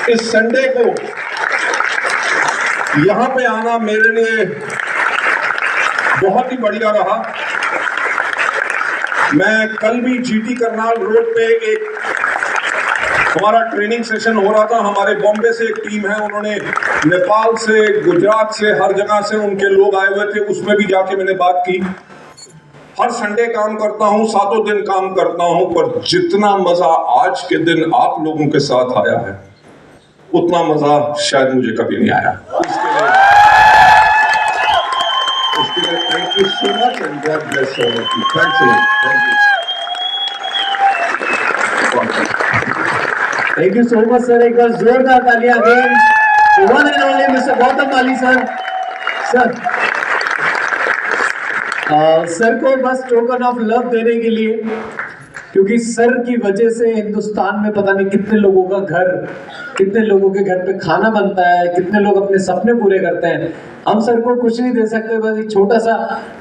इस संडे को यहां पे आना मेरे लिए बहुत ही बढ़िया रहा। मैं कल भी जीटी करनाल रोड पे एक हमारा ट्रेनिंग सेशन हो रहा था। हमारे बॉम्बे से एक टीम है, उन्होंने नेपाल से, गुजरात से, हर जगह से उनके लोग आए हुए थे। उसमें भी जाके मैंने बात की। हर संडे काम करता हूं, 7 दिन काम करता हूं, पर जितना मजा आज के दिन आप लोगों के साथ आया है उतना मजा शायद मुझे कभी नहीं आया। उसके लिए thank you so much and God bless all of you. Thanks a lot. Thank you so much sir. एक बार जोरदार तालियां again one and only mister Gautam Mali sir. Sir को बस टोकन ऑफ लव देने के लिए, क्योंकि सर की वजह से हिंदुस्तान में पता नहीं कितने लोगों का घर, कितने लोगों के घर पे खाना बनता है, कितने लोग अपने सपने पूरे करते हैं। हम सर को कुछ नहीं दे सकते, बस एक छोटा सा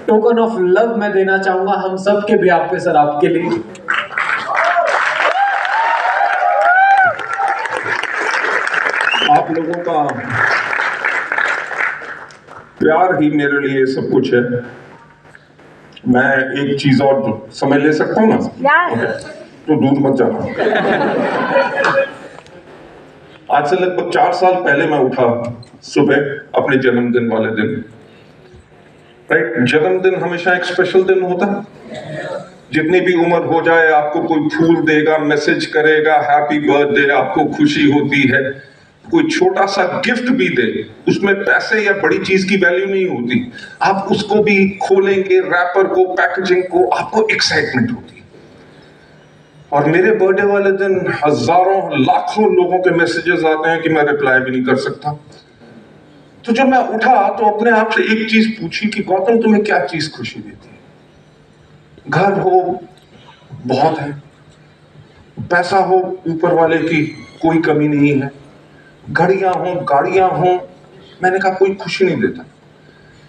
टोकन ऑफ लव मैं देना चाहूंगा हम सब के बिहाफ पे सर, आपके लिए। आप लोगों का प्यार ही मेरे लिए सब कुछ है। मैं एक चीज और समय ले सकता हूँ ना? तो दूर मत जाना। आज से लगभग 4 साल पहले मैं उठा सुबह अपने जन्मदिन वाले दिन। राइट, जन्मदिन हमेशा एक स्पेशल दिन होता है। जितनी भी उम्र हो जाए आपको कोई फूल देगा, मैसेज करेगा, हैप्पी बर्थडे, आपको खुशी होती है। कोई छोटा सा गिफ्ट भी दे, उसमें पैसे या बड़ी चीज की वैल्यू नहीं होती। आप उसको भी खोलेंगे, रैपर को, पैकेजिंग को, आपको एक्साइटमेंट होती है। और मेरे बर्थडे वाले दिन हजारों लाखों लोगों के मैसेजेस आते हैं कि मैं रिप्लाई भी नहीं कर सकता। तो जब मैं उठा तो अपने आप से एक चीज पूछी कि गौतम तुम्हें क्या चीज खुशी देती है? घर हो बहुत है, पैसा हो ऊपर वाले की कोई कमी नहीं है, घड़ियां हो, गाड़ियां हो, मैंने कहा कोई खुशी नहीं देता।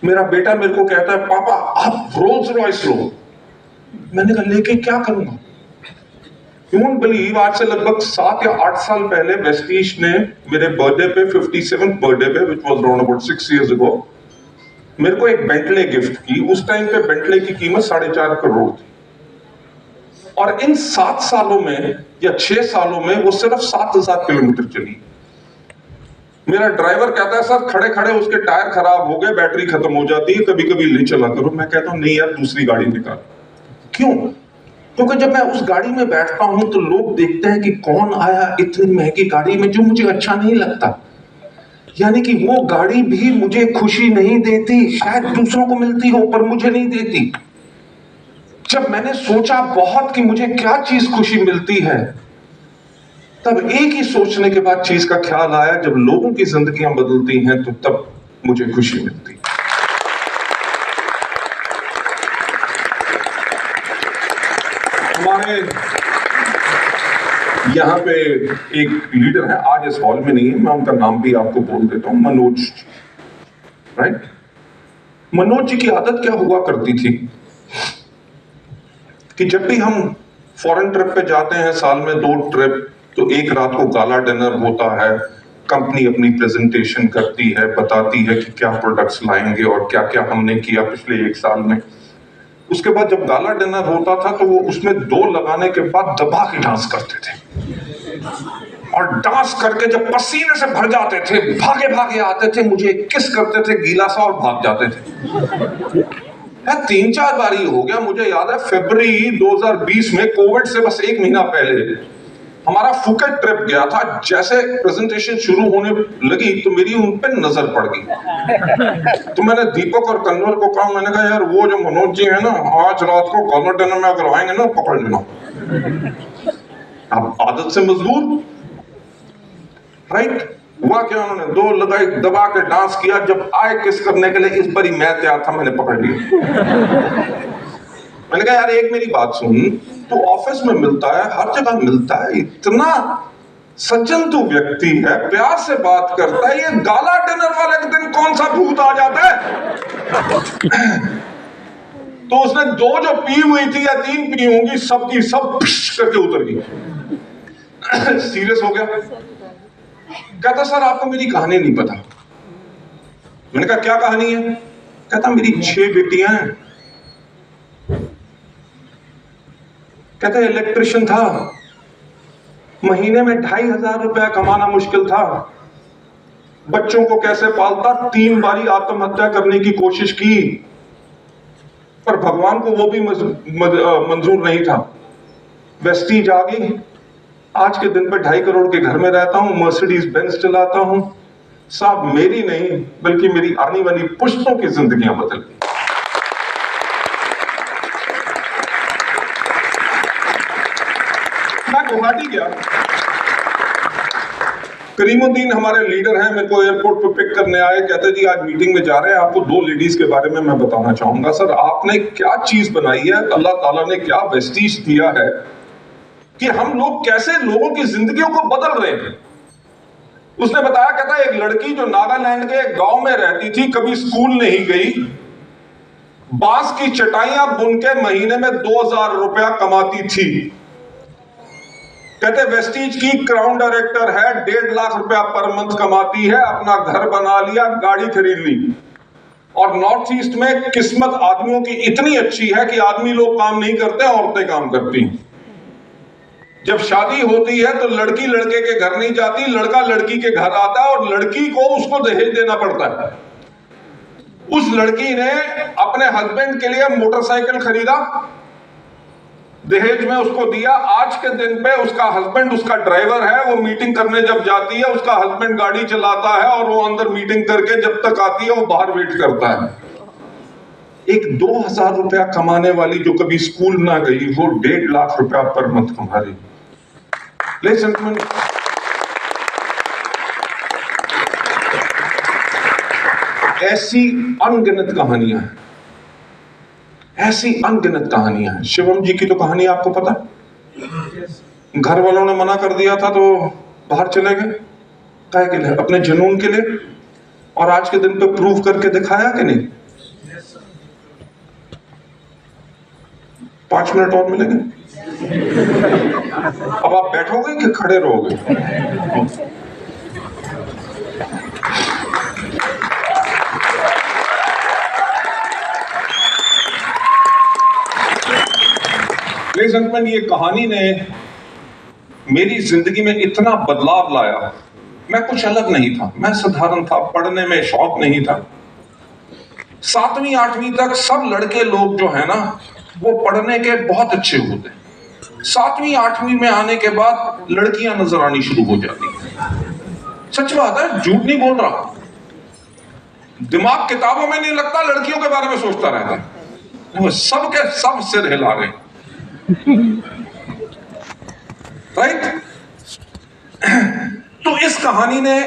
मेरा बेटा मेरे को कहता है पापा आप रोल्स रॉयस लो। मैंने कहा लेके क्या करूंगा? यू वोंट बिलीव, आज से लगभग 7 या 8 साल पहले वेस्टीज ने मेरे बर्थडे पे, 57th बर्थडे पे, which was around about 6 years ago, मेरे को एक बेंटले गिफ्ट की। उस टाइम पे बेंटले की कीमत 4.5 करोड़ थी। और इन 7 सालों में या 6 सालों में वो सिर्फ 7,000 किलोमीटर चली। मेरा ड्राइवर कहता है सर खड़े खड़े उसके टायर खराब हो गए, बैटरी खत्म हो जाती है, कभी कभी ले चला करो। मैं कहता हूं नहीं यार, दूसरी गाड़ी निकाल। क्यों? क्योंकि जब मैं उस गाड़ी में बैठता हूं तो लोग देखते हैं कि कौन आया इतनी महंगी गाड़ी में, जो मुझे अच्छा नहीं लगता। यानी कि वो गाड़ी भी मुझे खुशी नहीं देती। शायद दूसरों को मिलती हो पर मुझे नहीं देती। जब मैंने सोचा बहुत कि मुझे क्या चीज खुशी मिलती है, तब एक ही सोचने के बाद चीज का ख्याल आया, जब लोगों की जिंदगियां बदलती हैं तो तब मुझे खुशी मिलती। हमारे यहाँ पे एक लीडर है, आज इस हॉल में नहीं है, मैं उनका नाम भी आपको बोल देता हूं, मनोज। राइट, मनोज जी की आदत क्या हुआ करती थी कि जब भी हम फॉरेन ट्रिप पे जाते हैं, साल में 2 ट्रिप, तो एक रात को गाला डिनर होता है। कंपनी अपनी प्रेजेंटेशन करती है, बताती है कि क्या प्रोडक्ट्स लाएंगे और क्या क्या हमने किया पिछले 1 साल में। उसके बाद जब गाला डिनर होता था तो वो उसमें 2 लगाने के बाद दबा के डांस करते थे। और डांस करके जब पसीने से भर जाते थे, भागे भागे आते थे, मुझे किस करते थे गीला सा और भाग जाते थे। 3-4 बार ही हो गया। मुझे याद है फरवरी 2020 में, कोविड से बस 1 महीना पहले, हमारा फुकेट ट्रिप गया था। जैसे प्रेजेंटेशन शुरू होने लगी तो मेरी उन पे नजर पड़ गई। तो मैंने दीपक और कन्वर को कहा, मैंने कहा यार वो जो मनोज जी है ना, आज रात को गाला डिनर में अगर आएंगे ना, पकड़ लेना। अब आदत से मजबूर। राइट, हुआ क्या, उन्होंने 2 लगाई, दबा के डांस किया। जब आए किस करने के लिए, इस बार मैं तैयार था, मैंने पकड़ लिया। मैंने कहा यार एक मेरी बात सुन, तो ऑफिस में मिलता है, हर जगह मिलता है, इतना सज्जन तू व्यक्ति है, प्यार से बात करता है, ये गाला डिनर वाले दिन कौन सा भूत आ जाता है? तो उसने 2 जो पी हुई थी या 3 पी होंगी, सबकी सब करके उतर गई। सीरियस हो गया। कहता सर आपको मेरी कहानी नहीं पता। मैंने कहा क्या कहानी है? कहता मेरी 6 बेटियां हैं। कहता इलेक्ट्रिशियन था, महीने में 2,500 रुपया कमाना मुश्किल था, बच्चों को कैसे पालता, 3 बारी आत्महत्या करने की कोशिश की, पर भगवान को वो भी मंजूर नहीं था। वेस्टीज आ गई, आज के दिन पे 2.5 करोड़ के घर में रहता हूं, मर्सिडीज बेंज चलाता हूं। साहब मेरी नहीं बल्कि मेरी आने वाली पुश्तों की जिंदगियां बदल गई। मैं गुवाहाटी गया, करीमुद्दीन हमारे लीडर हैं, मेरे को एयरपोर्ट पे पिक करने आए, कहते जी आज मीटिंग में जा रहे हैं, आपको 2 लेडीज के बारे में मैं बताना चाहूंगा। सर आपने क्या चीज बनाई है, अल्लाह ताला ने क्या वेस्टीज दिया है कि हम लोग कैसे लोगों की जिंदगियों को बदल रहे हैं। उसने बताया, कहता एक लड़की जो नागालैंड के गांव में रहती थी, कभी स्कूल नहीं गई, बांस की चटाइयां बुन के महीने में 2,000 रुपया कमाती थी। कहते वेस्टीज की क्राउन डायरेक्टर है, 1.5 लाख रुपया पर मंथ कमाती है, अपना घर बना लिया, गाड़ी खरीद ली। और नॉर्थ ईस्ट में किस्मत आदमियों की इतनी अच्छी है कि आदमी लोग काम नहीं करते, औरतें काम करती हैं। जब शादी होती है तो लड़की लड़के के घर नहीं जाती, लड़का लड़की के घर आता है और लड़की को उसको दहेज देना पड़ता है। उस लड़की ने अपने हस्बैंड के लिए मोटरसाइकिल खरीदा, दहेज में उसको दिया। आज के दिन पे उसका हस्बैंड उसका ड्राइवर है, वो मीटिंग करने जब जाती है उसका हस्बैंड गाड़ी चलाता है और वो अंदर मीटिंग करके जब तक आती है वो बाहर वेट करता है। एक 2,000 रुपया कमाने वाली जो कभी स्कूल ना गई, वो 1.5 लाख रुपया पर मंथ कमा रही। लेकिन ऐसी अनगिनत कहानियां हैं, ऐसी अनगिनत कहानियां हैं। शिवम जी की तो कहानी आपको पता, घर वालों ने मना कर दिया था तो बाहर चले गए, काहे के लिए? अपने जुनून के लिए। और आज के दिन पे प्रूव करके दिखाया कि नहीं? 5 मिनट और मिलेंगे? अब आप बैठोगे कि खड़े रहोगे? लेकिन ये कहानी ने मेरी जिंदगी में इतना बदलाव लाया। मैं कुछ अलग नहीं था, मैं साधारण था, पढ़ने में शौक नहीं था। 7वीं 8वीं तक सब लड़के लोग जो है ना वो पढ़ने के बहुत अच्छे होते हैं। 7वीं 8वीं में आने के बाद लड़कियां नजर आनी शुरू हो जाती हैं। सच बात है, झूठ नहीं बोल रहा। दिमाग किताबों में नहीं लगता, लड़कियों के बारे में सोचता रहता है। वो सब के सब सिर हिला गए, राइट? तो इस कहानी ने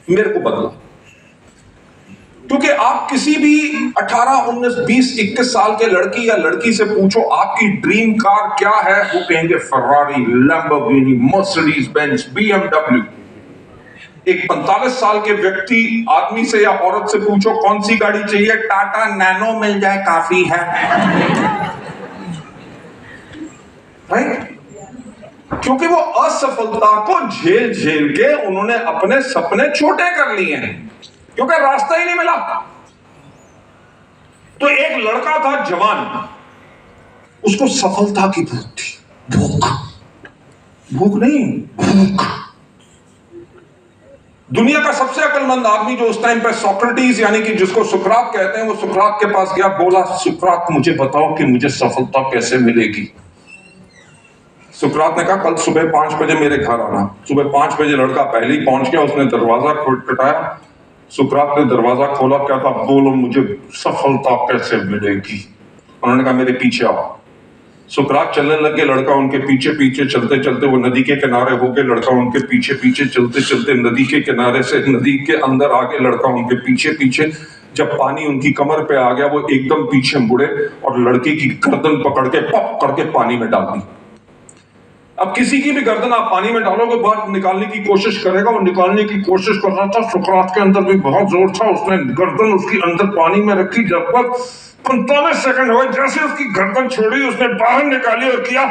मेरे को बदला, क्योंकि आप किसी भी 18, 19, 20, 21 साल के लड़की या लड़की से पूछो आपकी ड्रीम कार क्या है, वो कहेंगे Ferrari, Lamborghini, Mercedes Benz, BMW। एक 45 साल के व्यक्ति आदमी से या औरत से पूछो कौन सी गाड़ी चाहिए, टाटा नैनो मिल जाए काफी है, राइट? क्योंकि वो असफलता को झेल झेल के उन्होंने अपने सपने छोटे कर लिए हैं, क्योंकि रास्ता ही नहीं मिला। तो एक लड़का था जवान, उसको सफलता की भूख थी, भूख नहीं, भूख। दुनिया का सबसे अक्लमंद आदमी जो उस टाइम पे सोक्रेटिस यानी कि जिसको सुकरात कहते हैं, वो सुकरात के पास गया, बोला सुकरात मुझे बताओ कि मुझे सफलता कैसे मिलेगी। सुकरात ने कहा कल सुबह 5 बजे मेरे घर आना। सुबह 5 बजे लड़का पहले ही पहुंच गया, उसने दरवाजा खटखटाया। सुकरात ने दरवाजा खोला, क्या था, बोलो मुझे सफलता कैसे मिलेगी। उन्होंने कहा मेरे पीछे आओ। सुकरात चलने लगे, लड़का उनके पीछे पीछे चलते चलते वो नदी के किनारे हो गए, लड़का उनके पीछे पीछे चलते चलते नदी के किनारे से नदी के अंदर आके लड़का उनके पीछे पीछे, जब पानी उनकी कमर पे आ गया वो एकदम पीछे मुड़े और लड़के की गर्दन पकड़ के पप करके पानी में डाल दी। अब किसी की भी गर्दन आप पानी में डालोगे, बाहर निकालने की कोशिश करेगा, वो निकालने की कोशिश कर रहा था, सुकरात के अंदर भी बहुत जोर था, उसने गर्दन उसकी अंदर पानी में रखी, जब तक 45 सेकंड हुए, जैसे उसकी गर्दन छोड़ी उसने बाहर निकाली और किया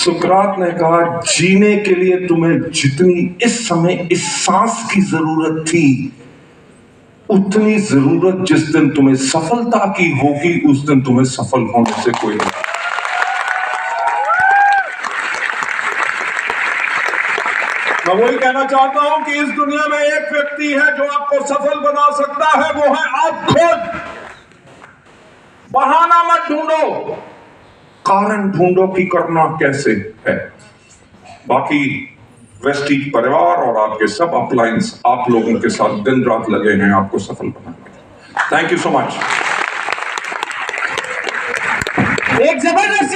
सुकरात ने कहा, जीने के लिए तुम्हें जितनी इस समय इस सांस की जरूरत थी, उतनी जरूरत जिस दिन तुम्हें सफलता की होगी, उस दिन तुम्हें सफल होने से कोई नहीं। मैं वही कहना चाहता हूं कि इस दुनिया में एक व्यक्ति है जो आपको सफल बना सकता है, वो है आप खुद। बहाना मत ढूंढो, कारण ढूंढो कि करना कैसे है। बाकी वेस्टीज परिवार और आपके सब अपलाइंस आप लोगों के साथ दिन रात लगे हैं आपको सफल बनाने। Thank you so much. एक जबरदस्त